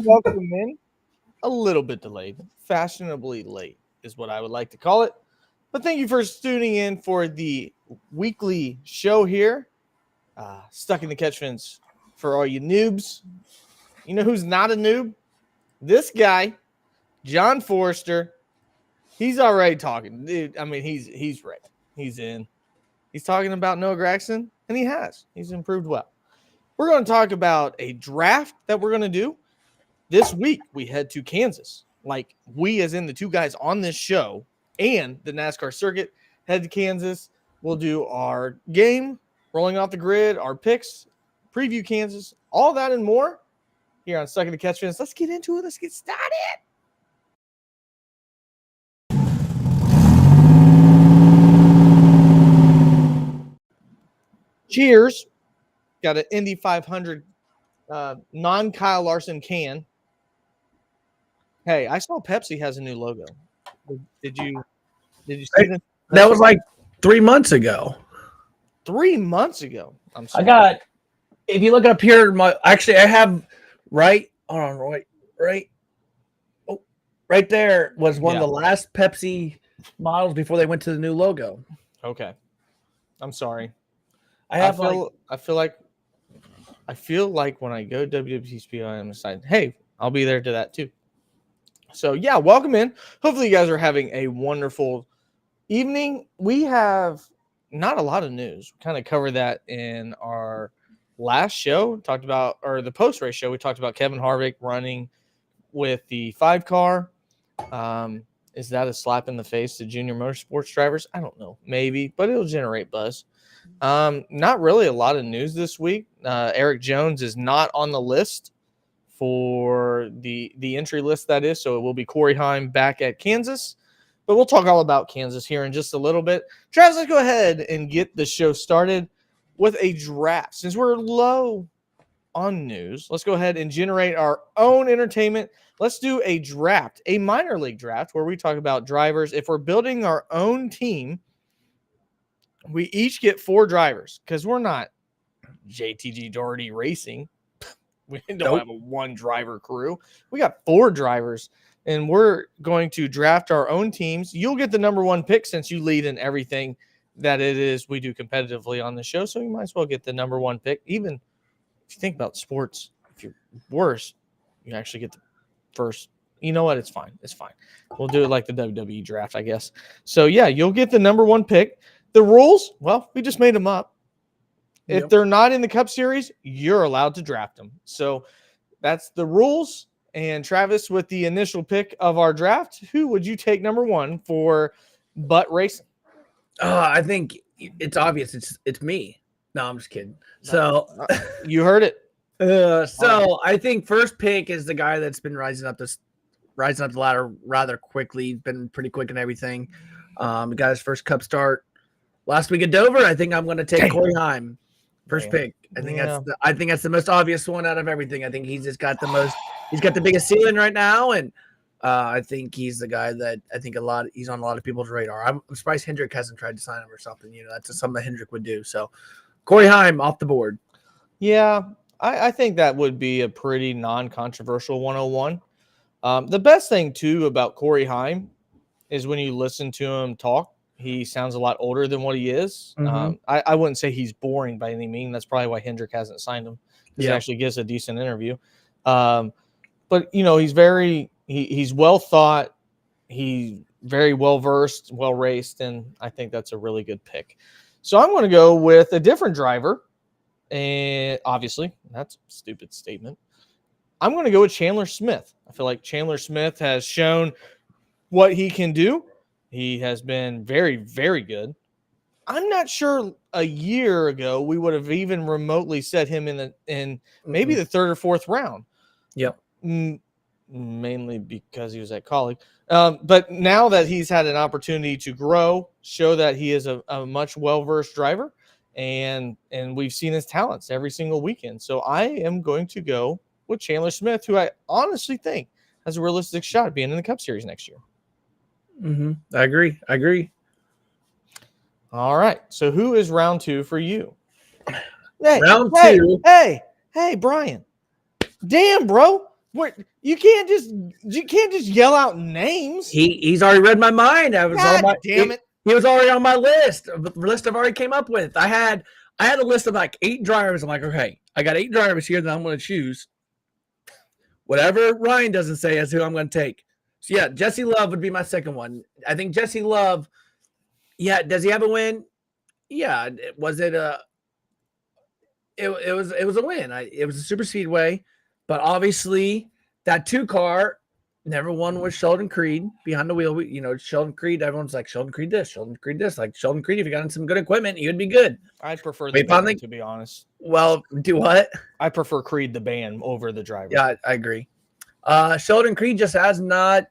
welcome in. A little bit delayed, fashionably late is what I would like to call it. But thank you for tuning in for the weekly show here. Stuck in the catch fence for all you noobs. You know who's not a noob? This guy, John Forrester. He's already talking. Dude, I mean, he's ready. He's in. He's talking about Noah Gragson, and he has. He's improved well. We're going to talk about a draft that we're going to do. This week, we head to Kansas. Like, we, as in the two guys on this show and the NASCAR circuit, head to Kansas. We'll do our game, rolling off the grid, our picks, preview Kansas, all that and more here on Stuck in the Catch Fence. Let's get into it. Let's get started. Cheers. Got an Indy 500 non-Kyle Larson can. Hey, I saw Pepsi has a new logo. Did you see that? That was like 3 months ago. 3 months ago. I'm sorry. I got, if you look up here, I have right there was one of the last Pepsi models before they went to the new logo. Okay. I'm sorry. I feel like when I go WWTSP, I'm deciding, hey, I'll be there to that too. So, yeah, welcome in. Hopefully you guys are having a wonderful evening. We have not a lot of news. We kind of covered that in our last show. Talked about, or the post-race show, we talked about Kevin Harvick running with the 5-car. Is that a slap in the face to junior motorsports drivers? I don't know. Maybe, but it'll generate buzz. Not really a lot of news this week. Eric Jones is not on the list for the entry list, that is. So it will be Corey Heim back at Kansas. But we'll talk all about Kansas here in just a little bit. Travis, let's go ahead and get the show started with a draft. Since we're low on news, let's go ahead and generate our own entertainment. Let's do a draft, a minor league draft, where we talk about drivers. If we're building our own team, we each get 4 drivers because we're not JTG Doherty Racing. We don't have a 1-driver crew. We got 4 drivers, and we're going to draft our own teams. You'll get the number 1 pick since you lead in everything that it is we do competitively on the show, so you might as well get the number 1 pick. Even if you think about sports, if you're worse, you actually get the first. You know what? It's fine. It's fine. We'll do it like the WWE draft, I guess. So, yeah, you'll get the number 1 pick. The rules, well, we just made them up. If they're not in the Cup Series, you're allowed to draft them. So that's the rules. And Travis, with the initial pick of our draft, who would you take number 1 for butt racing? I think it's obvious. It's me. No, I'm just kidding. So you heard it. I think first pick is the guy that's been rising up the ladder rather quickly. He's been pretty quick and everything. He got his first Cup start last week at Dover. I think I'm going to take Corey Heim. First pick. I think that's the most obvious one out of everything. I think he's just got he's got the biggest ceiling right now, and I think he's the guy that I think he's on a lot of people's radar. I'm surprised Hendrick hasn't tried to sign him or something. You know, that's something that Hendrick would do. So Corey Heim off the board. Yeah, I think that would be a pretty non-controversial 101. The best thing too about Corey Heim is when you listen to him talk, he sounds a lot older than what he is. Mm-hmm. I wouldn't say he's boring by any means. That's probably why Hendrick hasn't signed him. He actually gives a decent interview. But, you know, he's well thought. He's very well-versed, well-raced, and I think that's a really good pick. So I'm going to go with a different driver. And obviously, that's a stupid statement. I'm going to go with Chandler Smith. I feel like Chandler Smith has shown what he can do. He has been very, very good. I'm not sure a year ago we would have even remotely set him in maybe the 3rd or 4th round. Yep. Mainly because he was at college. But now that he's had an opportunity to grow, show that he is a much well-versed driver, and we've seen his talents every single weekend. So I am going to go with Chandler Smith, who I honestly think has a realistic shot at being in the Cup Series next year. Mm-hmm. I agree. All right. So who is round 2 for you? Round two. Hey, Brian. Damn, bro. What you can't just yell out names. He's already read my mind. Damn it. He was already on my list. The list I've already came up with. I had a list of like 8 drivers. I'm like, okay, I got 8 drivers here that I'm going to choose. Whatever Ryan doesn't say is who I'm going to take. So yeah, Jesse Love would be my second one. I think Jesse Love. Yeah, does he have a win? Yeah, was it a? It was a win. It was a super speedway, but obviously that 2 car never won with Sheldon Creed behind the wheel. Sheldon Creed. Everyone's like Sheldon Creed this, Sheldon Creed this. Like Sheldon Creed, if you got in some good equipment, he would be good. I prefer the band, to be honest. Well, do what? I prefer Creed the band over the driver. Yeah, I agree. Sheldon Creed just has not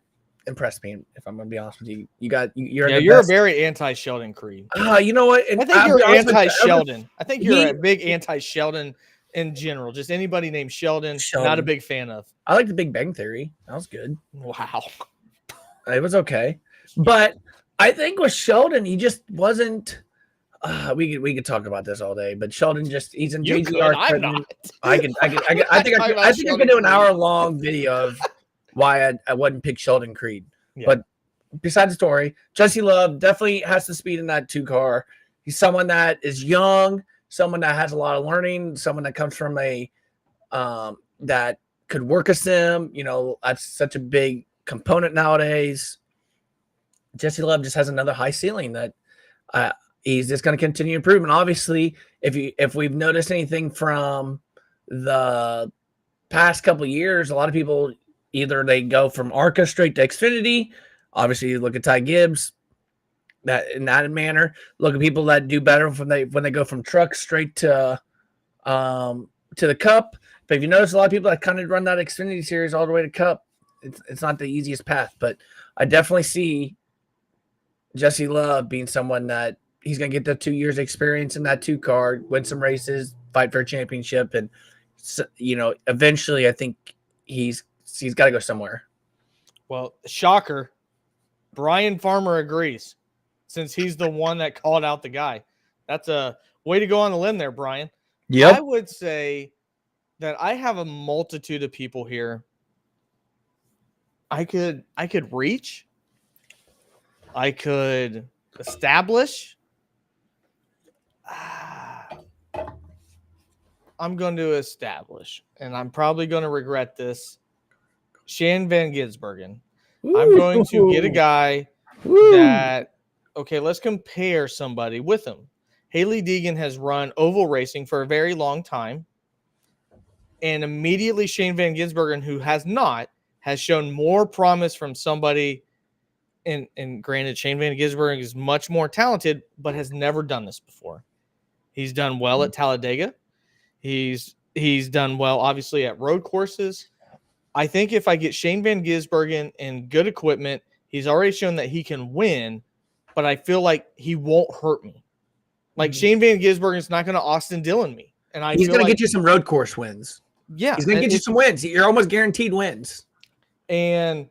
impressed me. If I'm going to be honest with you, you're a very anti-Sheldon Creed. You know what? I think you're anti-Sheldon. I think you're a big anti-Sheldon in general. Just anybody named Sheldon, not a big fan of. I like the Big Bang Theory. That was good. Wow. It was okay. But I think with Sheldon, he just wasn't we could talk about this all day, but Sheldon he's in JGR. I'm not. I think I could do an hour-long video of why I wouldn't pick Sheldon Creed. Yeah. But besides the story, Jesse Love definitely has the speed in that 2 car. He's someone that is young, someone that has a lot of learning, someone that comes from a that could work a sim. That's such a big component nowadays. Jesse Love just has another high ceiling that he's just going to continue to improve. And obviously, if we've noticed anything from the past couple of years, a lot of people either they go from ARCA straight to Xfinity. Obviously, you look at Ty Gibbs, that in that manner. Look at people that do better when they go from truck straight to the Cup. But if you notice, a lot of people that kind of run that Xfinity series all the way to Cup, it's not the easiest path. But I definitely see Jesse Love being someone that he's going to get the 2 years experience in that 2 car, win some races, fight for a championship. And, eventually I think he's got to go somewhere. Well, shocker. Brian Farmer agrees, since he's the one that called out the guy. That's a way to go on the limb there, Brian. Yep. I would say that I have a multitude of people here. I could reach. I could establish. I'm going to establish, and I'm probably going to regret this. Shane Van Gisbergen. I'm going to get a guy that, okay, let's compare somebody with him. Haley Deegan has run oval racing for a very long time. And immediately Shane Van Gisbergen, who has not, has shown more promise from somebody. And granted, Shane Van Gisbergen is much more talented, but has never done this before. He's done well at Talladega. He's done well, obviously, at road courses. I think if I get Shane Van Gisbergen and good equipment, he's already shown that he can win, but I feel like he won't hurt me. Like Shane Van Gisbergen is not going to Austin Dillon me. And he's going to get you some road course wins. Yeah. He's going to get you some wins. You're almost guaranteed wins. And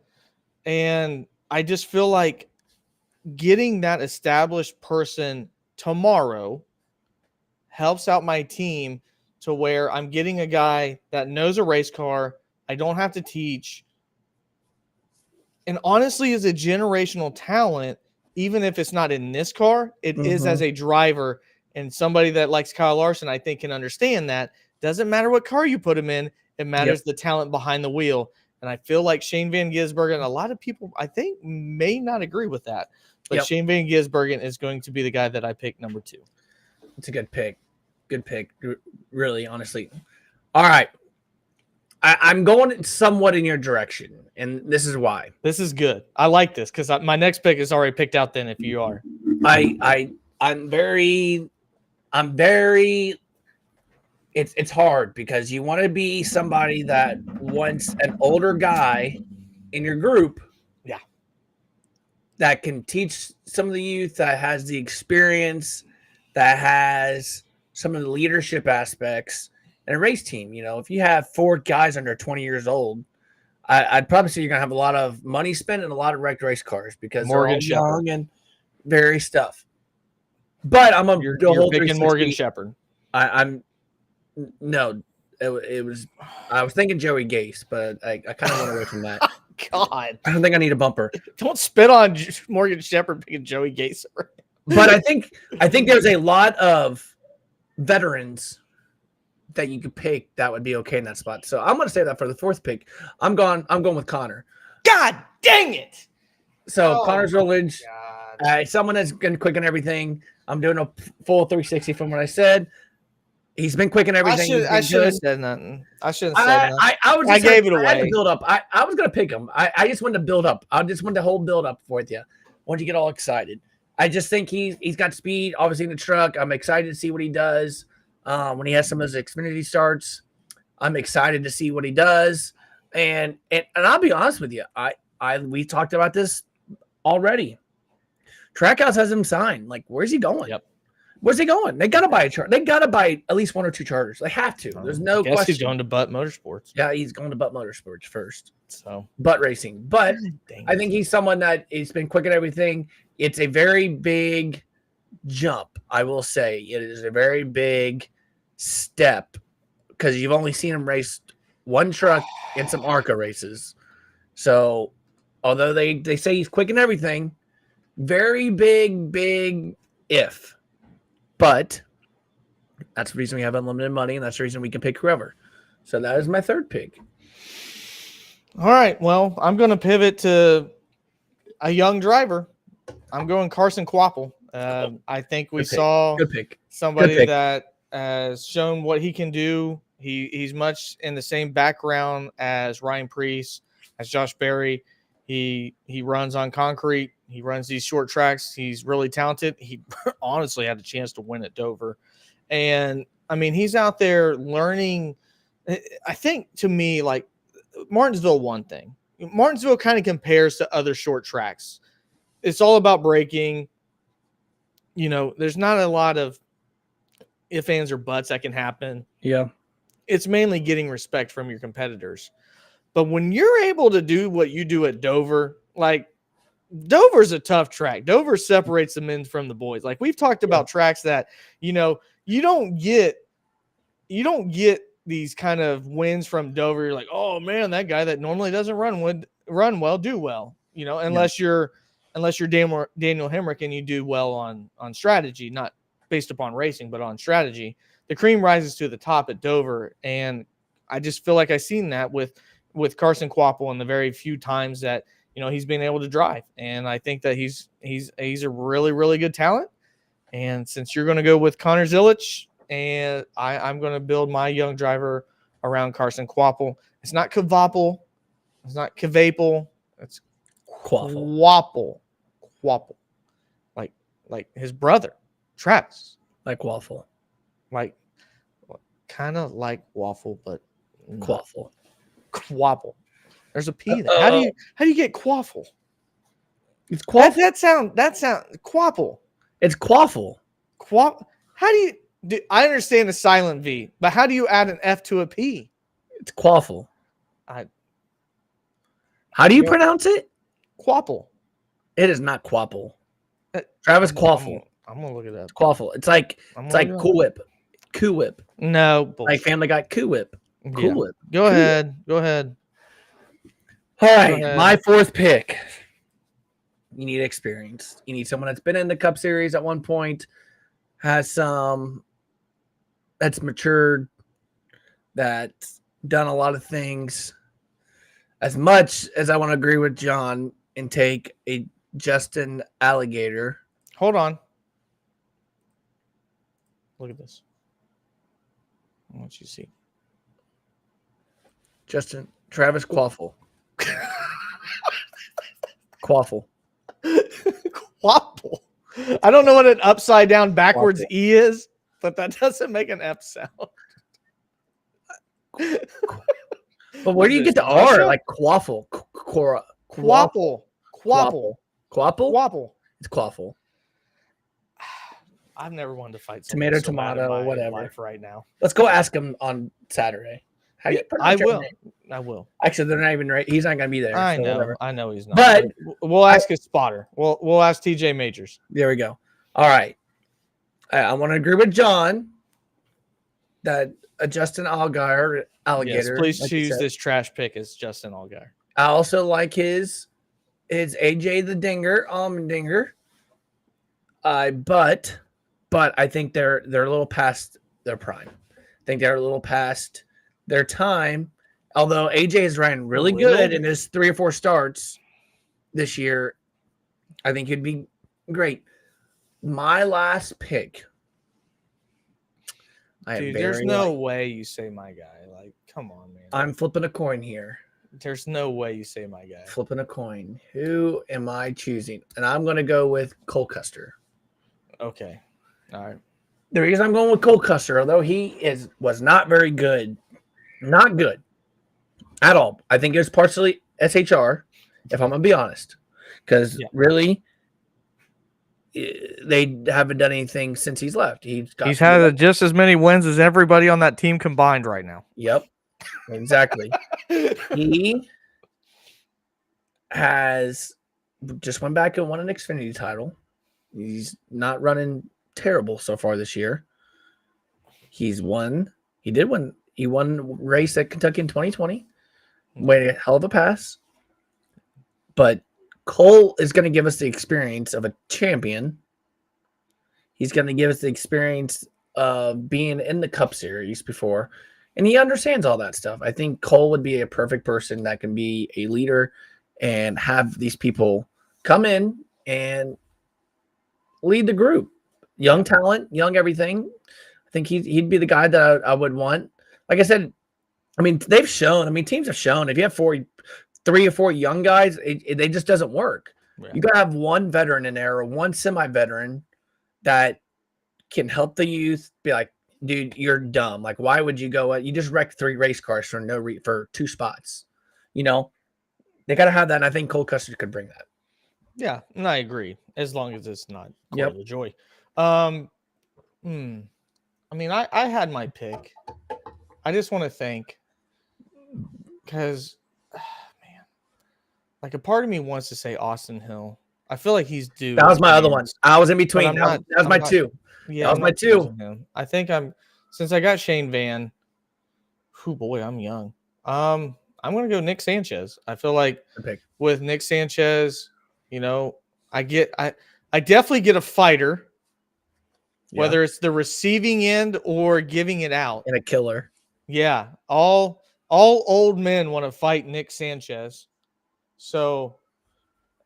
I just feel like getting that established person tomorrow helps out my team to where I'm getting a guy that knows a race car. I don't have to teach. And honestly, is a generational talent, even if it's not in this car, it is as a driver. And somebody that likes Kyle Larson, I think, can understand that. Doesn't matter what car you put him in. It matters the talent behind the wheel. And I feel like Shane Van Gisbergen, a lot of people, I think, may not agree with that. But Shane Van Gisbergen is going to be the guy that I pick number 2. It's a good pick. Good pick. Really, honestly. All right. I'm going somewhat in your direction, and this is why. This is good. I like this because my next pick is already picked out then if you are. I'm very it's hard because you want to be somebody that wants an older guy in your group. Yeah. That can teach some of the youth, that has the experience, that has some of the leadership aspects in a race team. If you have 4 guys under 20 years old, I'd probably say you're going to have a lot of money spent and a lot of wrecked race cars because Morgan they're all young and very stuff. But you're picking Morgan Shepherd. I'm no. It was. I was thinking Joey Gase, but I kind of went away from that. God, I don't think I need a bumper. don't spit on Morgan Shepherd picking Joey Gase. But I think there's a lot of veterans that you could pick that would be okay in that spot. So I'm going to say that for the fourth pick. I'm going with Connor. God dang it! So Connor's Village, someone that's been quick on everything. I'm doing a full 360 from what I said. He's been quick on everything. I should have said nothing. I shouldn't have said nothing. I gave it away. I had to build up. I was going to pick him. I just wanted to build up. I just wanted the whole build up for you. Wanted to get all excited. I just think he's got speed, obviously, in the truck. I'm excited to see what he does when he has some of his Xfinity starts. I'm excited to see what he does. And I'll be honest with you. We talked about this already. Trackhouse has him signed. Like, where's he going? Yep. Where's he going? They got to buy a chart. They got to buy at least one or two charters. They have to. There's no question. He's going to Butt Motorsports. Yeah, he's going to Butt Motorsports first. So Butt Racing. But I think he's someone that has been quick at everything. It's a very big jump, I will say. It is a very big step because you've only seen him race one truck in some ARCA races. So, although they say he's quick in everything, very big if. But that's the reason we have unlimited money, and that's the reason we can pick whoever. So that is my third pick. All right. Well, I'm going to pivot to a young driver. I'm going Carson Kvapil. I think we saw somebody that has shown what he can do. He's much in the same background as Ryan Preece, as Josh Berry. He runs on concrete. He runs these short tracks. He's really talented. He honestly had a chance to win at Dover. And, I mean, he's out there learning. I think, to me, like, Martinsville, one thing. Martinsville kind of compares to other short tracks. It's all about braking. You know, there's not a lot of ifs, ands, or buts that can happen. Yeah. It's mainly getting respect from your competitors. But when you're able to do what you do at Dover, like, Dover's a tough track. Dover separates the men from the boys. Like, we've talked about tracks that, you know, you don't get these kind of wins from Dover. You're like, oh man, that guy that normally doesn't run well, do well, you know, unless you're Daniel Hemrick and you do well on strategy, not based upon racing, but on strategy. The cream rises to the top at Dover. And I just feel like I've seen that with Carson Kvapil in the very few times that, you know, he's been able to drive. And I think that he's a really, really good talent. And since you're going to go with Connor Zilich, and I'm going to build my young driver around Carson Kvapil. It's not Kvapil. It's not Kvapil. It's Kvapil. Kvapil. Like his brother, Travis. Like waffle. Like, kind of like waffle, but Quaffle. Kvapil. There's a P there. How do you get quaffle? It's quaffle. That sound quaffle. It's quaffle. How do you I understand a silent V, but how do you add an F to a P? It's quaffle. How do you pronounce it? Quapple. It is not quapple. Travis Quaffle. I'm gonna look it up. It's quaffle. It's like Cool Whip. Cool Whip. No, bullshit. Like Family Guy. Cool Whip. Cool Whip. Go ahead. Go ahead. All right, my fourth pick. You need experience. You need someone that's been in the Cup Series at one point, has some that's matured, that's done a lot of things. As much as I want to agree with John and take a Justin Alligator. Hold on. Look at this. I want you to see. Travis Quaffle. Quaffle. Quaffle. I don't know what an upside down backwards Quaffle. E is, but that doesn't make an F sound. But where do you get the R? Like quaffle. Quaffle. Quaffle. Quaffle? It's quaffle. I've never wanted to fight tomato, whatever. Right now. Let's go ask him on Saturday. I will. Actually, they're not even right. He's not going to be there. I know he's not. But we'll ask his spotter. We'll ask TJ Majors. There we go. All right. I want to agree with John. that Justin Allgaier, Yes, alligator. please like you choose said. this trash pick as Justin Allgaier. I also like his AJ the Dinger, Almendinger. But I think they're a little past their prime. I think they're a little past their time. Although AJ has ran really good in his 3 or 4 starts this year, I think he'd be great. My last pick. Dude, there's no way you say my guy. Like, come on, man. I'm flipping a coin here. There's no way you say my guy. Flipping a coin. Who am I choosing? And I'm going to go with Cole Custer. Okay. All right. The reason I'm going with Cole Custer, although he was not very good, not good at all. I think it was partially SHR, if I'm going to be honest. Because really, they haven't done anything since he's left. He's had just as many wins as everybody on that team combined right now. Yep, exactly. He has just went back and won an Xfinity title. He's not running terrible so far this year. He won race at Kentucky in 2020. Made a hell of a pass. But Cole is going to give us the experience of a champion. He's going to give us the experience of being in the Cup Series before. And he understands all that stuff. I think Cole would be a perfect person that can be a leader and have these people come in and lead the group. Young talent, young everything. I think he'd be the guy that I would want. Like I said, I mean, they've shown. I mean, teams have shown if you have 3 or 4 young guys, they just doesn't work. Yeah. You got to have one veteran in there or one semi-veteran that can help the youth be like, dude, you're dumb. Like, why would you go? You just wrecked 3 race cars for 2 spots. You know, they got to have that. And I think Cole Custer could bring that. Yeah, and I agree. As long as it's not Corey LaJoy. I mean, I had my pick. I just want to thank because, man, like a part of me wants to say Austin Hill. I feel like he's due. That was my other one. I was in between. That was my 2. Yeah, that was my 2. I think since I got Shane Van. Oh boy, I'm young. I'm gonna go Nick Sanchez. I feel like with Nick Sanchez, you know, I definitely get a fighter. Yeah. Whether it's the receiving end or giving it out. And a killer. Yeah. All old men want to fight Nick Sanchez. So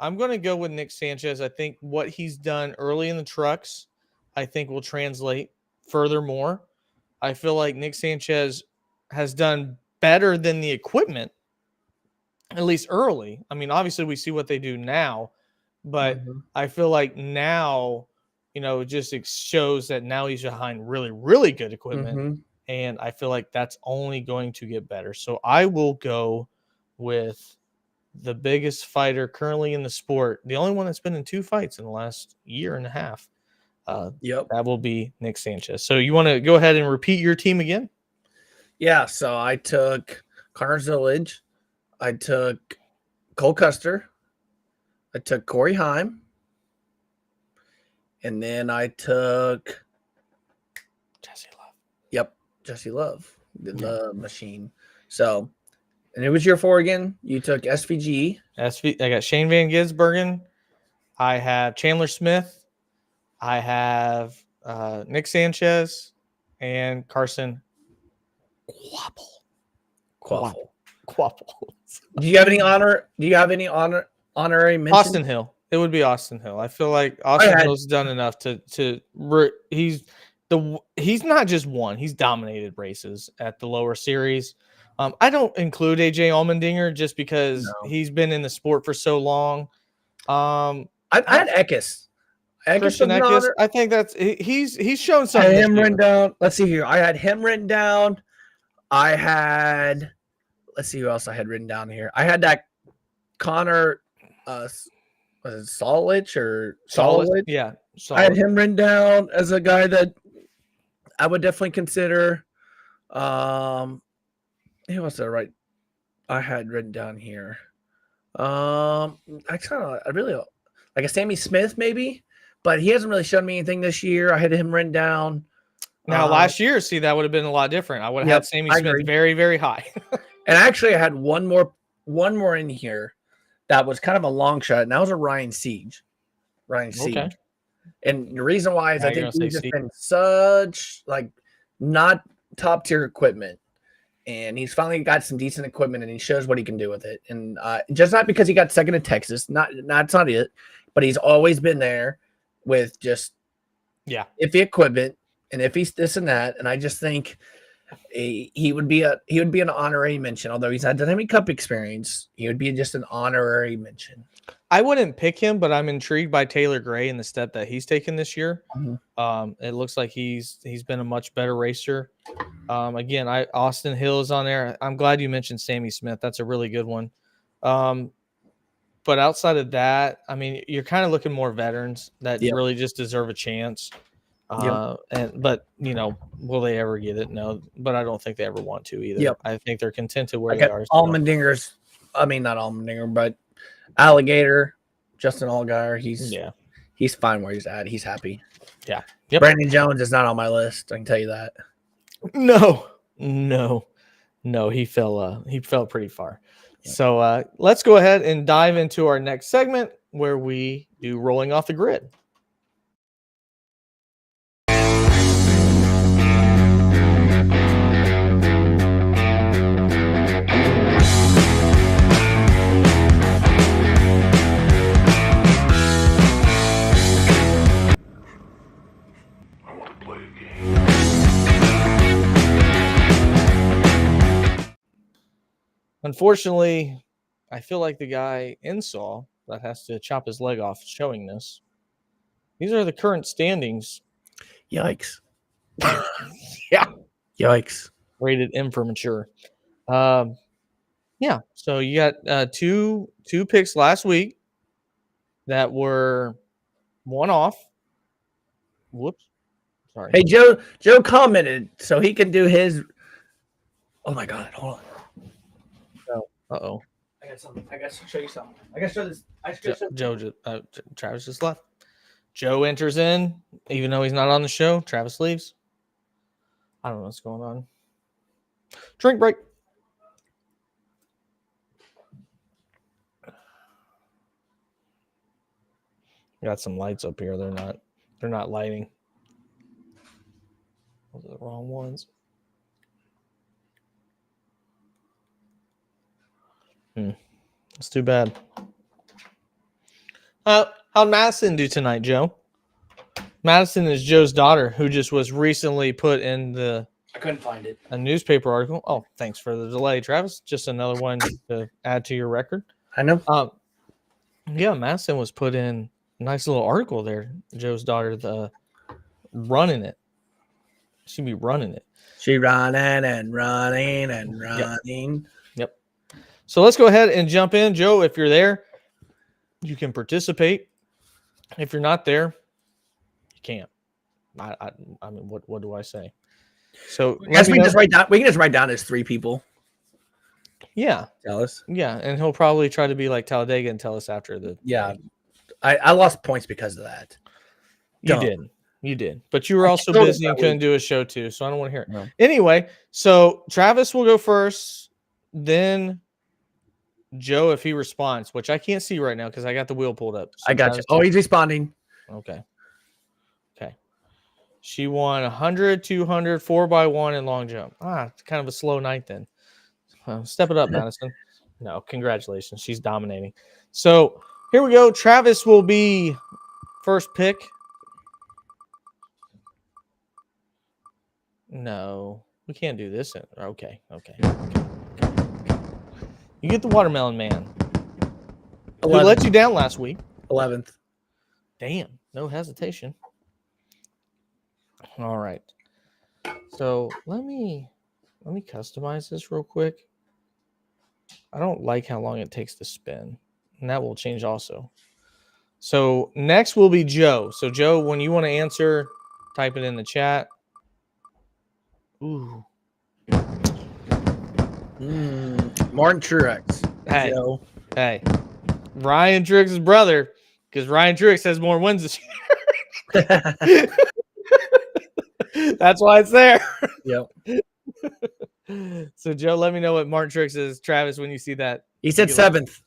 I'm going to go with Nick Sanchez. I think what he's done early in the trucks, I think will translate furthermore. I feel like Nick Sanchez has done better than the equipment, at least early. I mean, obviously we see what they do now, but I feel like now, you know, it just shows that now he's behind really, really good equipment. And I feel like that's only going to get better. So I will go with the biggest fighter currently in the sport. The only one that's been in 2 fights in the last year and a half. That will be Nick Sanchez. So you want to go ahead and repeat your team again? Yeah. So I took Connor Zillage. I took Cole Custer. I took Corey Heim. And then I took Jesse Love. Yep, Jesse Love, the machine. So, and it was your 4 again. You took SVG. I got Shane Van Gisbergen. I have Chandler Smith. I have Nick Sanchez and Carson Quapple. Do you have any honorary mention? Austin Hill. It would be Austin Hill. I feel like Austin Hill's done enough he's not just won, he's dominated races at the lower series. I don't include AJ Allmendinger just because he's been in the sport for so long. I had Eckes. Christian Eckes. I think that's he's shown something. I had him written down. Let's see here. I had him written down. Let's see who else I had written down here. I had that Connor was it Solich or Solich? Yeah. I had him written down as a guy that I would definitely consider. Who else did I had written down here? I really like a Sammy Smith maybe, but he hasn't really shown me anything this year. I had him written down. Now, last year, see, that would have been a lot different. I would have had Sammy I Smith agree. very, very high. And actually, I had one more in here that was kind of a long shot, and that was a Ryan Siege. Okay. And the reason why is Now I you're think gonna he's say just Siege. been such like not top tier equipment, and he's finally got some decent equipment, and he shows what he can do with it. And just not because he got second in Texas, that's not it, but he's always been there with just iffy equipment and iffy this and that. And I just think he would be an honorary mention, although he's had Dynamic Cup experience. He would be just an honorary mention. I wouldn't pick him, but I'm intrigued by Taylor Gray and the step that he's taken this year. Mm-hmm. It looks like he's been a much better racer. Again, Austin Hill is on there. I'm glad you mentioned Sammy Smith. That's a really good one. But outside of that, I mean, you're kind of looking more veterans that really just deserve a chance. But will they ever get it? No, but I don't think they ever want to either. I think they're contented where they are. Allmendinger's, I mean, not Allmendinger, but Alligator, Justin Allgaier. He's fine where he's at. He's happy. Yeah. Yep. Brandon Jones is not on my list. I can tell you that. No, he fell pretty far. So let's go ahead and dive into our next segment where we do rolling off the grid. Unfortunately, I feel like the guy in Saw that has to chop his leg off showing this. These are the current standings. Yikes. Yeah. Yikes. Rated M for mature. Yeah. So you got two picks last week that were one off. Whoops. Sorry. Hey, Joe commented so he can do his. Oh my God. Hold on. Uh-oh. I got something. I got to show you something. I got to show this. Travis just left. Joe enters in, even though he's not on the show. Travis leaves. I don't know what's going on. Drink break. Got some lights up here. They're not lighting. Those are the wrong ones. It's too bad. How'd Madison do tonight, Joe? Madison is Joe's daughter, who just was recently put in I couldn't find it. A newspaper article. Oh, thanks for the delay, Travis. Just another one to add to your record. I know. Yeah, Madison was put in a nice little article there. Joe's daughter, running it. She'd be running it. She running and running and running. Yep. So let's go ahead and jump in. Joe, if you're there, you can participate. If you're not there, you can't. I mean, what do I say? So we can just write down as 3 people. Yeah. Tell us. Yeah, and he'll probably try to be like Talladega and tell us after the. Yeah, I lost points because of that. You did, but you were also busy and couldn't do a show too, so I don't want to hear it. No. Anyway, so Travis will go first, then Joe if he responds, which I can't see right now because I got the wheel pulled up. So I got you. Oh, he's responding. Okay. She won 100, 200, 4x1 and long jump. It's kind of a slow night then. Step it up, Madison. No, congratulations. She's dominating. So here we go. Travis will be first pick. No, we can't do this. Okay. You get the watermelon man. 11th. Who let you down last week? 11th. Damn, no hesitation. All right. So let me customize this real quick. I don't like how long it takes to spin, and that will change also. So next will be Joe. So Joe, when you want to answer, type it in the chat. Ooh. Martin Truex. Hey, Joe. Hey. Ryan Truex's brother, because Ryan Truex has more wins this year. That's why it's there. Yep. So, Joe, let me know what Martin Tricks is. Travis, when you see that. He said 7th.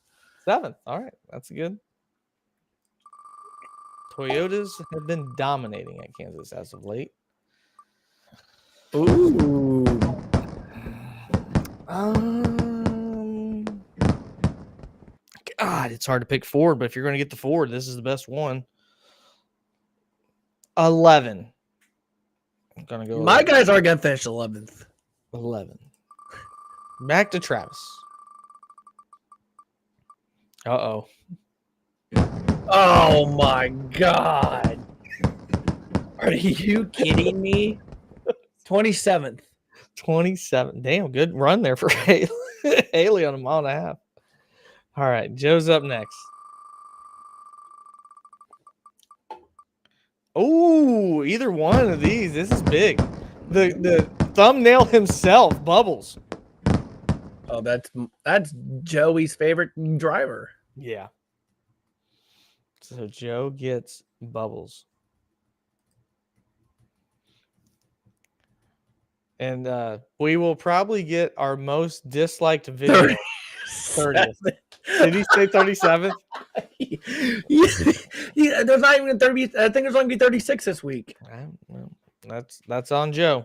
7th. All right. That's good. Toyotas have been dominating at Kansas as of late. Ooh. God, it's hard to pick Ford, but if you're going to get the Ford, this is the best one. 11. I'm going to go. My guys are going to finish 11th. 11. Back to Travis. Uh-oh. Oh, my God. Are you kidding me? 27th. 27. Damn, good run there for Haley on a mile and a half. All right, Joe's up next. Oh, either one of these. This is big. The thumbnail himself, Bubbles. Oh, that's Joey's favorite driver. Yeah. So Joe gets Bubbles. And we will probably get our most disliked video. 30th. Did he say 37th? Yeah, there's not even a 30. I think there's only be 36 this week. Well, that's on Joe.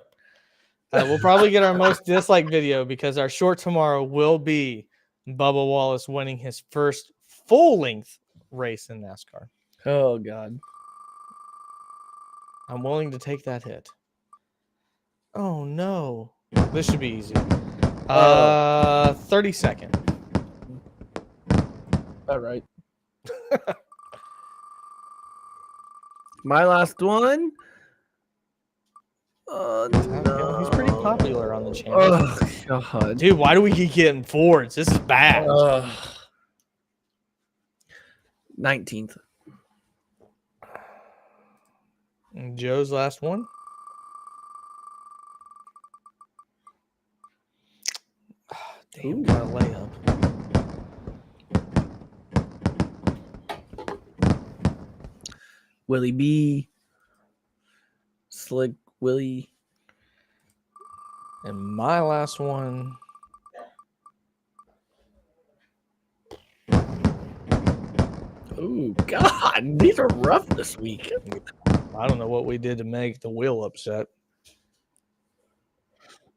We'll probably get our most disliked video because our short tomorrow will be Bubba Wallace winning his first full-length race in NASCAR. Oh, God. I'm willing to take that hit. Oh, no. This should be easy. 32nd. All right. My last one. No. He's pretty popular on the channel. Oh, God. Dude, why do we keep getting Fords? This is bad. 19th. And Joe's last one. Damn, got a layup. Willie B. Slick Willie. And my last one. Oh, God. These are rough this week. I don't know what we did to make the wheel upset.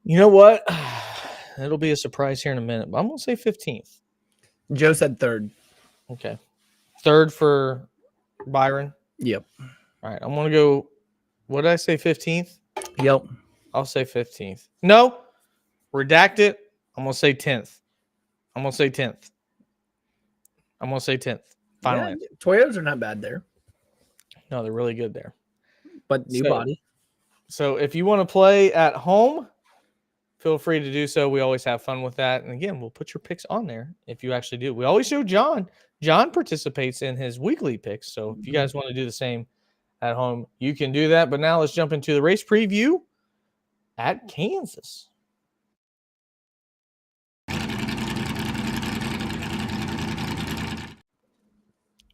You know what? It'll be a surprise here in a minute, but I'm going to say 15th. Joe said 3rd. Okay. 3rd for Byron. Yep. All right. I'm going to go. What did I say? 15th? Yep. I'll say 15th. No. Redact it. I'm going to say 10th. I'm going to say 10th. I'm going to say 10th. Final answer. Toyotas are not bad there. No, they're really good there. But new body. So if you want to play at home, feel free to do so. We always have fun with that. And again, we'll put your picks on there if you actually do. We always show John. John participates in his weekly picks. So if you guys want to do the same at home, you can do that. But now let's jump into the race preview at Kansas.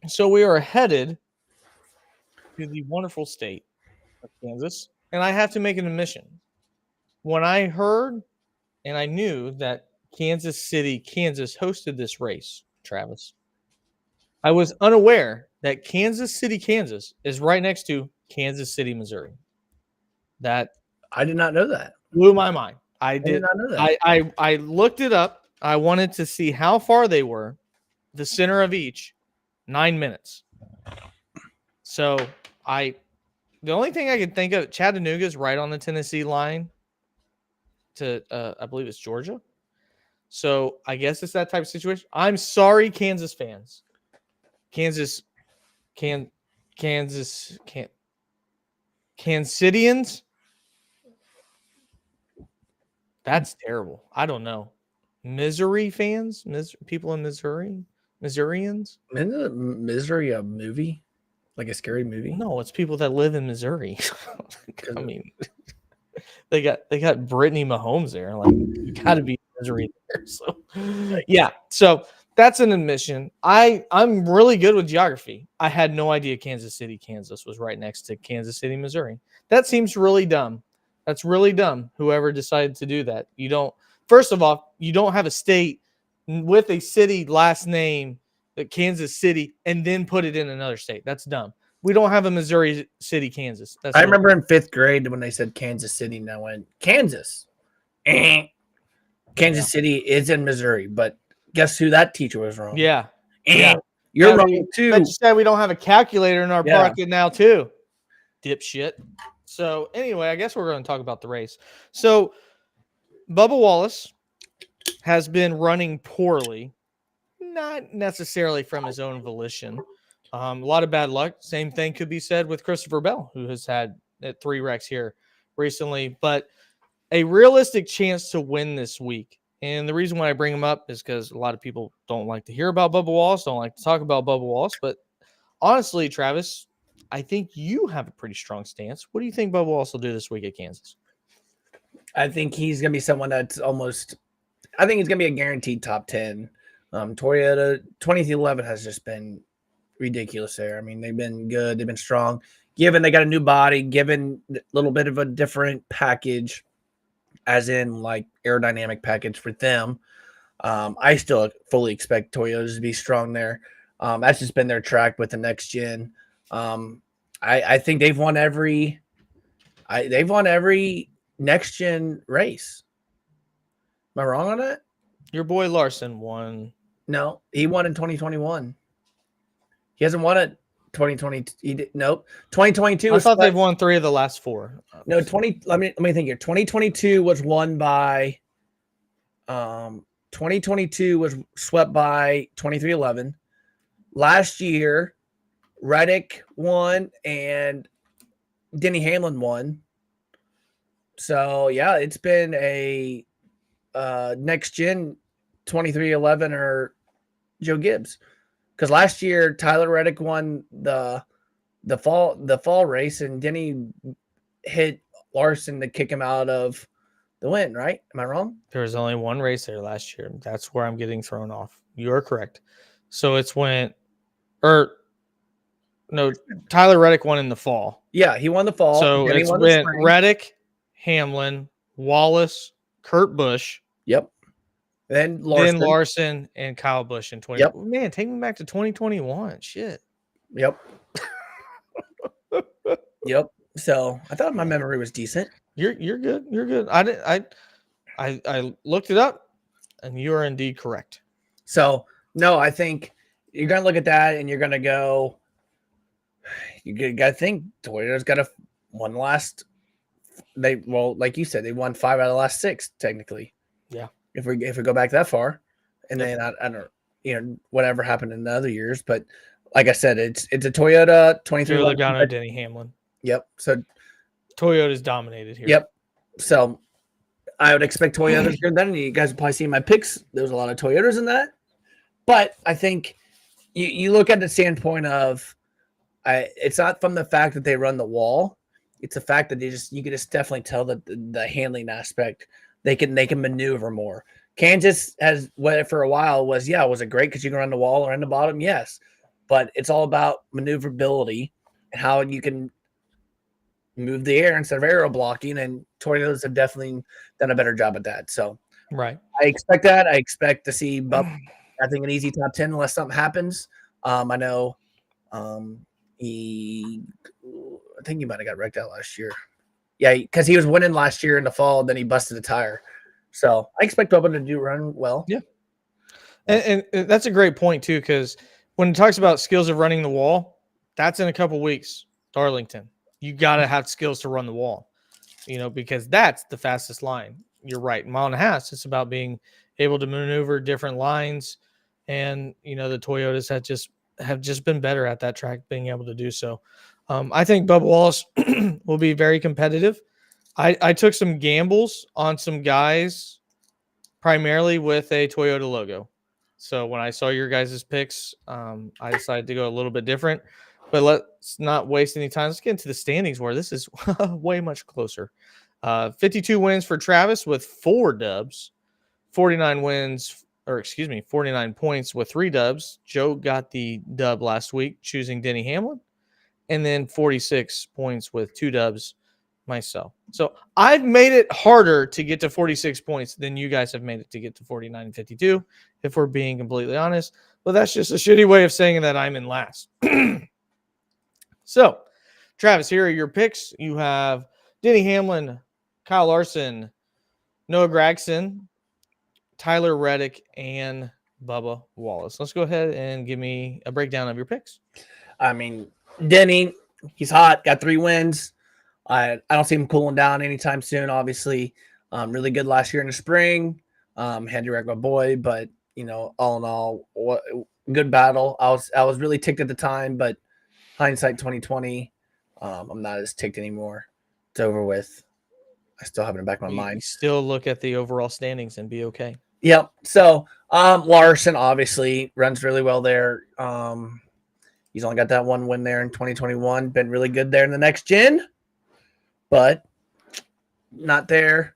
So we are headed to the wonderful state of Kansas, and I have to make an admission. When I heard and I knew that Kansas City, Kansas hosted this race, Travis, I was unaware that Kansas City, Kansas is right next to Kansas City, Missouri. That I did not know that. blew my mind. I did not know that. I looked it up. I wanted to see how far they were, the center of each, 9 minutes. So the only thing I could think of, Chattanooga is right on the Tennessee line to, I believe it's Georgia. So I guess it's that type of situation. I'm sorry, Kansas fans. Kansasians. That's terrible. I don't know. Missouri fans, people in Missouri, Missourians. Isn't Missouri a movie? Like a scary movie? No, it's people that live in Missouri. I mean, they got Brittany Mahomes there. Like, you got to be Missouri there. So, yeah. So that's an admission. I'm really good with geography. I had no idea Kansas City, Kansas was right next to Kansas City, Missouri. That seems really dumb. That's really dumb. Whoever decided to do that. You don't. First of all, you don't have a state with a city last name, like Kansas City, and then put it in another state. That's dumb. We don't have a Missouri City, Kansas. That's I really remember in 5th grade when they said Kansas City, and I went, Kansas. Kansas City is in Missouri, but guess who that teacher was wrong? Yeah. Yeah. You're wrong too. But you said we don't have a calculator in our pocket now too. Dipshit. So anyway, I guess we're going to talk about the race. So Bubba Wallace has been running poorly, not necessarily from his own volition. A lot of bad luck. Same thing could be said with Christopher Bell, who has had 3 wrecks here recently, but a realistic chance to win this week. And the reason why I bring him up is because a lot of people don't like to hear about Bubba Wallace, don't like to talk about Bubba Wallace. But honestly, Travis, I think you have a pretty strong stance. What do you think Bubba Wallace will do this week at Kansas? I think he's going to be someone that's almost – I think he's going to be a guaranteed top 10. Toyota 2011 has just been ridiculous there. I mean, they've been good. They've been strong. Given they got a new body, given a little bit of a different package, as in like aerodynamic package for them. I still fully expect Toyotas to be strong there. That's just been their track with the next gen. I think they've won every next gen race. Am I wrong on that? Your boy Larson won. No, he won in 2021. He hasn't won it 2020. Nope. 2022. I thought they've won 3 of the last 4. No, 20. Let me think here. 2022 was won by. 2022 was swept by 2311. Last year, Reddick won and Denny Hamlin won. So yeah, it's been a next gen 2311 or Joe Gibbs. Because last year Tyler Reddick won the fall race and Denny hit Larson to kick him out of the win, right? Am I wrong? There was only 1 race there last year. That's where I'm getting thrown off. You are correct. So Tyler Reddick won in the fall. Yeah, he won the fall. So it's went Reddick, Hamlin, Wallace, Kurt Busch. Yep. Then Larson and Kyle Busch in 20. Yep. Man, take me back to 2021. Shit. Yep. Yep. So I thought my memory was decent. You're good. You're good. I looked it up, and you are indeed correct. So no, I think you're gonna look at that, and you're gonna go. You gotta think Toyota's got one last. Like you said, they won 5 out of the last 6 technically. Yeah. If we go back that far, and then I don't, whatever happened in the other years, but like I said, it's a Toyota 23. Logano, Denny Hamlin. Yep. So Toyota's dominated here. Yep. So I would expect Toyotas here. Then you guys will probably see my picks. There's a lot of Toyotas in that, but I think you look at the standpoint of, it's not from the fact that they run the wall. It's the fact that you can just definitely tell that the handling aspect, they can maneuver more. Kansas has, for a while was it great because you can run the wall or run the bottom? Yes. But it's all about maneuverability and how you can move the air instead of aero blocking. And Toyotas have definitely done a better job at that. So right. I expect that. I expect to see Bubba, I think, an easy top 10 unless something happens. I know I think he might have got wrecked out last year. Yeah, because he was winning last year in the fall, and then he busted a tire. So I expect Bubba to run well. Yeah. And that's a great point, too, because when it talks about skills of running the wall, that's in a couple weeks, Darlington. You got to have skills to run the wall, because that's the fastest line. You're right. Mile and a half, it's about being able to maneuver different lines. And, the Toyotas have just been better at that track, being able to do so. I think Bubba Wallace will be very competitive. I took some gambles on some guys, primarily with a Toyota logo. So when I saw your guys' picks, I decided to go a little bit different. But let's not waste any time. Let's get into the standings where this is way much closer. 52 wins for Travis with 4 dubs, 49 points with 3 dubs. Joe got the dub last week, choosing Denny Hamlin. And then 46 points with 2 dubs, myself. So I've made it harder to get to 46 points than you guys have made it to get to 49 and 52, if we're being completely honest. But that's just a shitty way of saying that I'm in last. So, Travis, here are your picks. You have Denny Hamlin, Kyle Larson, Noah Gragson, Tyler Reddick, and Bubba Wallace. Let's go ahead and give me a breakdown of your picks. I mean, Denny, he's hot, got 3 wins. I don't see him cooling down anytime soon, obviously. Really good last year in the spring. Had to wreck my boy, but, all in all, good battle. I was really ticked at the time, but hindsight 2020, I'm not as ticked anymore. It's over with. I still have it in the back of my mind. Still look at the overall standings and be okay. Yep. So Larson obviously runs really well there. He's only got that 1 win there in 2021. Been really good there in the next gen, but not there.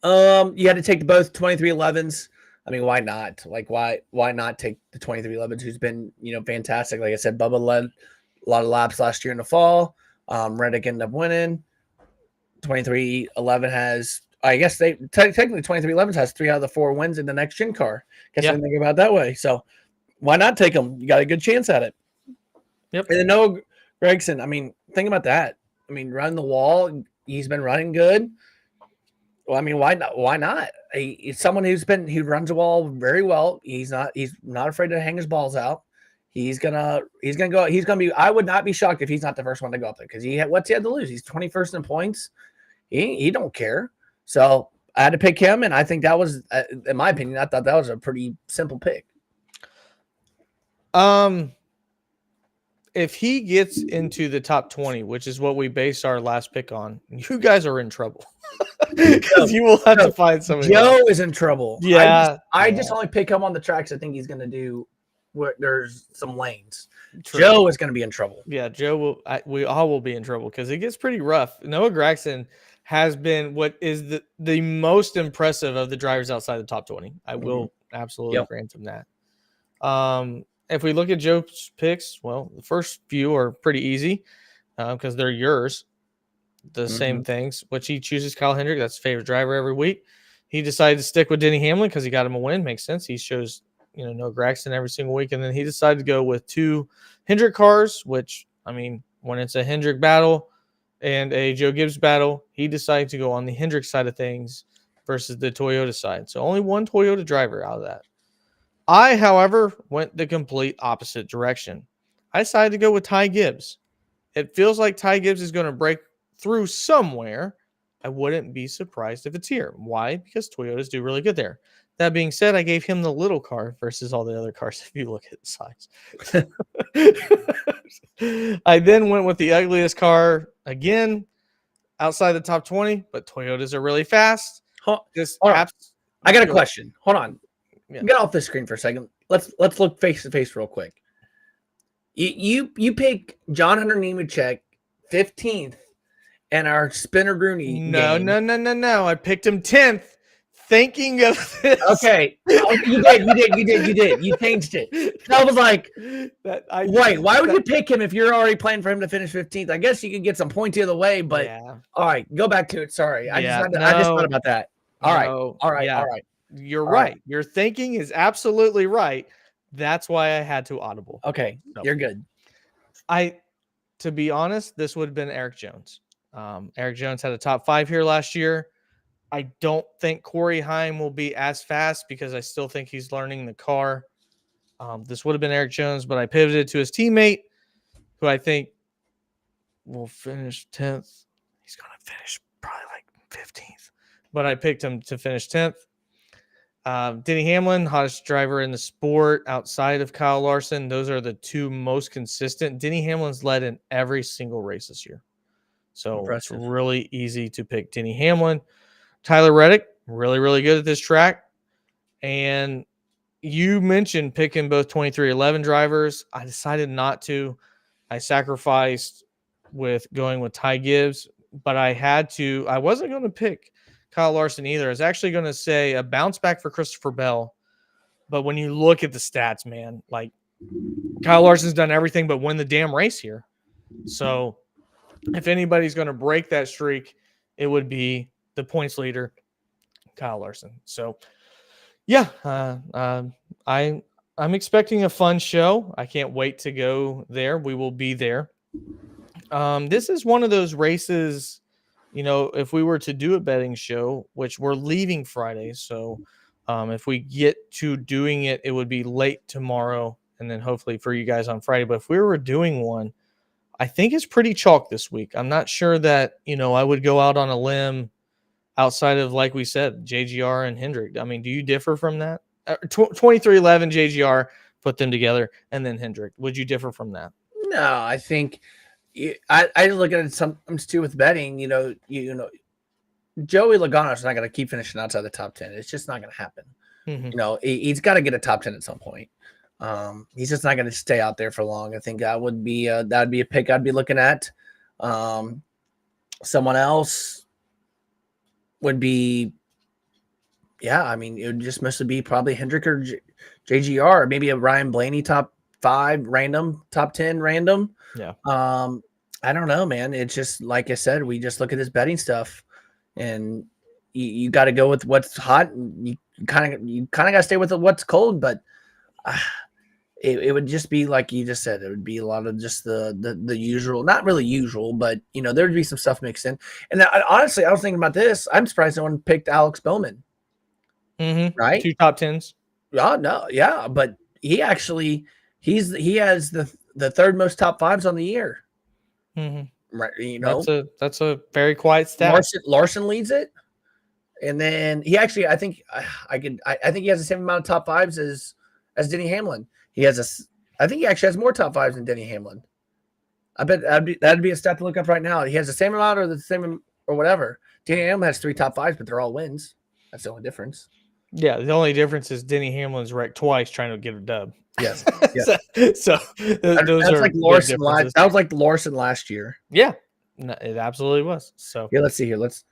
You had to take both 2311s. I mean, why not? Like, why not take the 2311s, who's been, fantastic. Like I said, Bubba led a lot of laps last year in the fall. Reddick ended up winning. 2311 has, I guess technically 2311 has 3 out of the 4 wins in the next gen car. Guess I didn't think about it that way. So why not take them? You got a good chance at it. Yep. And then Noah Gragson, I mean, think about that. I mean, run the wall. He's been running good. Well, I mean, why not? Why not? He's someone who runs the wall very well. He's not afraid to hang his balls out. He's gonna be. I would not be shocked if he's not the first one to go up there, because what's he had to lose? He's 21st in points. He don't care. So I had to pick him, and I think that was, in my opinion, I thought that was a pretty simple pick. If he gets into the top 20, which is what we based our last pick on, you guys are in trouble. Because you will have to find somebody. Joe is in trouble. Yeah. I just only pick him on the tracks I think he's going to do where there's some lanes. True. Joe is going to be in trouble. Yeah, Joe will. We all will be in trouble because it gets pretty rough. Noah Gragson has been what is the most impressive of the drivers outside the top 20. I will absolutely grant him that. If we look at Joe's picks, well, the first few are pretty easy because they're yours. The same things, which he chooses Kyle Hendrick. That's his favorite driver every week. He decided to stick with Denny Hamlin because he got him a win. Makes sense. He shows, Noah Gragson every single week. And then he decided to go with 2 Hendrick cars, which, I mean, when it's a Hendrick battle and a Joe Gibbs battle, he decided to go on the Hendrick side of things versus the Toyota side. So only 1 Toyota driver out of that. I, however, went the complete opposite direction. I decided to go with Ty Gibbs. It feels like Ty Gibbs is going to break through somewhere. I wouldn't be surprised if it's here. Why? Because Toyotas do really good there. That being said, I gave him the little car versus all the other cars if you look at the size. I then went with the ugliest car again outside the top 20, but Toyotas are really fast. I got a question. Hold on. Yeah. Get off the screen for a second. Let's look face to face real quick. You pick John Hunter Nemechek 15th and our Spinner Grooney. No. I picked him 10th. Thinking of this. Okay. You did. You changed it. I was like, wait, why would you pick him if you're already planning for him to finish 15th? I guess you could get some points the other way, but all right, go back to it. Sorry. I just thought about that. All right. You're right. Your thinking is absolutely right. That's why I had to audible. Okay. You're good. To be honest, this would have been Eric Jones. Eric Jones had a top 5 here last year. I don't think Corey Heim will be as fast because I still think he's learning the car. This would have been Eric Jones, but I pivoted to his teammate, who I think will finish 10th. He's going to finish probably like 15th, but I picked him to finish 10th. Denny Hamlin, hottest driver in the sport outside of Kyle Larson. Those are the 2 most consistent. Denny Hamlin's led in every single race this year. So Impressive. It's really easy to pick Denny Hamlin. Tyler Reddick, really, really good at this track. And you mentioned picking both 2311 drivers. I decided not to. I sacrificed with going with Ty Gibbs, but I had to. I wasn't going to pick Kyle Larson either. I was actually going to say a bounce back for Christopher Bell. But when you look at the stats, man, like Kyle Larson's done everything but win the damn race here. So if anybody's going to break that streak, it would be the points leader, Kyle Larson. So, yeah, I'm expecting a fun show. I can't wait to go there. We will be there. This is one of those races, if we were to do a betting show, which we're leaving Friday, so if we get to doing it, it would be late tomorrow, and then hopefully for you guys on Friday. But if we were doing one, I think it's pretty chalk this week. I'm not sure that I would go out on a limb outside of, like we said, JGR and Hendrick. I mean, do you differ from that? 2311 JGR, put them together, and then Hendrick. Would you differ from that? No, I think I look at it sometimes too with betting. Joey Logano's not going to keep finishing outside the top 10. It's just not going to happen. Mm-hmm. He's got to get a top 10 at some point. He's just not going to stay out there for long. I think that would be a pick I'd be looking at. Someone else would be, I mean, it would just mostly be probably Hendrick or JGR, maybe a Ryan Blaney top 5 random, top 10 random. Yeah. I don't know, man. It's just like I said, we just look at this betting stuff, and you got to go with what's hot. And you kind of got to stay with what's cold, but it would just be like you just said. It would be a lot of just the usual, not really usual, but there would be some stuff mixed in. And honestly, I was thinking about this. I'm surprised no one picked Alex Bowman. Mm-hmm. Right? 2 top 10s. Oh no, yeah, but he has the third most top 5s on the year. Mm-hmm. Right, that's a very quiet stat. Larson leads it, and then he actually, I think he has the same amount of top 5s as Denny Hamlin. I think he actually has more top 5s than Denny Hamlin. I bet that'd be a stat to look up right now. He has the same amount or the same or whatever. Denny Hamlin has 3 top 5s, but they're all wins. That's the only difference. Yeah, the only difference is Denny Hamlin's wrecked twice trying to get a dub. Yes. so those that's are like Larson. That was like Larson last year. Yeah, it absolutely was. So yeah, let's see here. Let's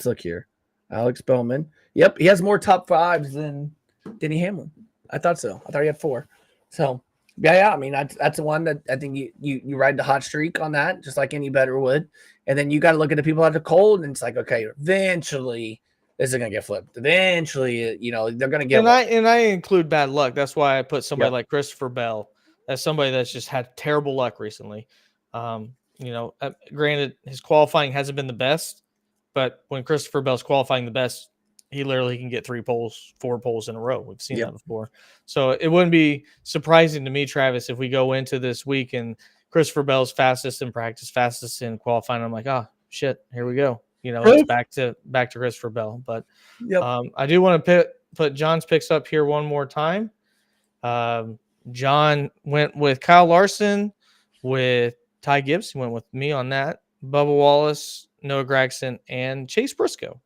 look here. Alex Bowman. Yep, he has more top 5s than Denny Hamlin. I thought so. I thought he had 4. So yeah. I mean, that's the one that I think you ride the hot streak on that, just like any bettor would. And then you got to look at the people that are cold, and it's like, okay, eventually this is gonna get flipped. Eventually, they're gonna get. And I include bad luck. That's why I put somebody like Christopher Bell as somebody that's just had terrible luck recently. Granted, his qualifying hasn't been the best, but when Christopher Bell's qualifying the best, he literally can get 3 poles, 4 poles in a row. We've seen that before. So it wouldn't be surprising to me, Travis, if we go into this week and Christopher Bell's fastest in practice, fastest in qualifying. I'm like, shit, here we go. It's back to Christopher Bell. But I do want to put John's picks up here one more time. John went with Kyle Larson, with Ty Gibbs. He went with me on that. Bubba Wallace, Noah Gragson, and Chase Briscoe.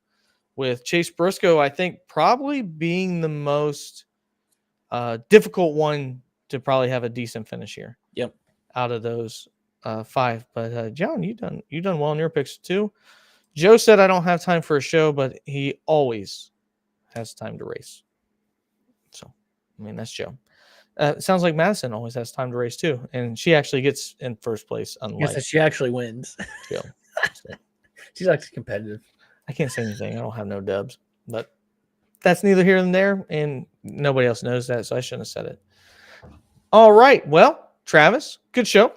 With Chase Briscoe, I think probably being the most difficult one to probably have a decent finish here. Yep. Out of those 5. But John, you done well in your picks too. Joe said I don't have time for a show, but he always has time to race. So, I mean, that's Joe. It sounds like Madison always has time to race too, and she actually gets in first place. Unlike yes, she actually wins. Joe. So, she's actually competitive. I can't say anything. I don't have no dubs, but that's neither here nor there, and nobody else knows that, so I shouldn't have said it. All right. Well, Travis, good show.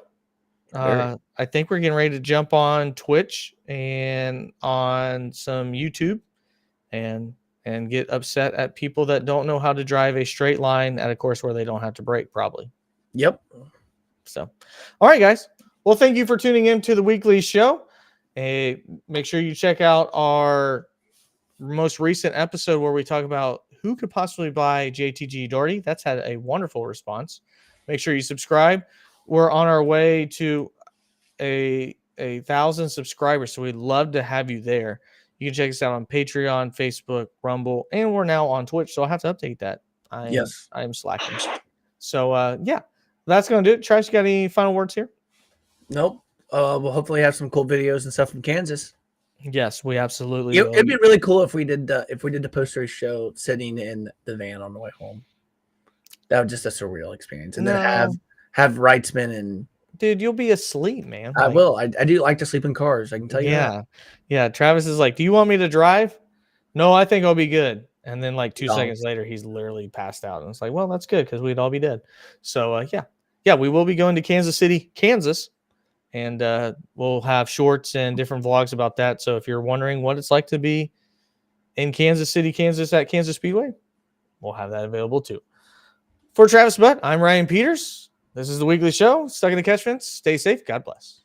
I think we're getting ready to jump on Twitch and on some YouTube and get upset at people that don't know how to drive a straight line at a course where they don't have to brake, probably. Yep. So, all right, guys. Well, thank you for tuning in to the weekly show. Make sure you check out our most recent episode where we talk about who could possibly buy JTG Doherty. That's had a wonderful response. Make sure you subscribe. We're on our way to a 1,000 subscribers, so we'd love to have you there. You can check us out on Patreon, Facebook, Rumble, and we're now on Twitch, so I'll have to update that. I am slacking. So, that's going to do it. Travis, you got any final words here? Nope. We'll hopefully have some cool videos and stuff from Kansas. Yes, we absolutely will. It'd be really cool if we did the post-race show sitting in the van on the way home. That was just a surreal experience. And then have Wrightsman and dude, you'll be asleep, man. I Like, will. I do like to sleep in cars. I can tell you that. yeah. Travis is like, do you want me to drive? No, I think I'll be good. And then like 2 No. seconds later, he's literally passed out. And it's like, well, that's good because we'd all be dead. So yeah, we will be going to Kansas City, Kansas, and we'll have shorts and different vlogs about that. So if you're wondering what it's like to be in Kansas City, Kansas at Kansas Speedway, we'll have that available too. For Travis Butt, I'm Ryan Peters. This is the weekly show. Stuck in the catch fence. Stay safe. God bless.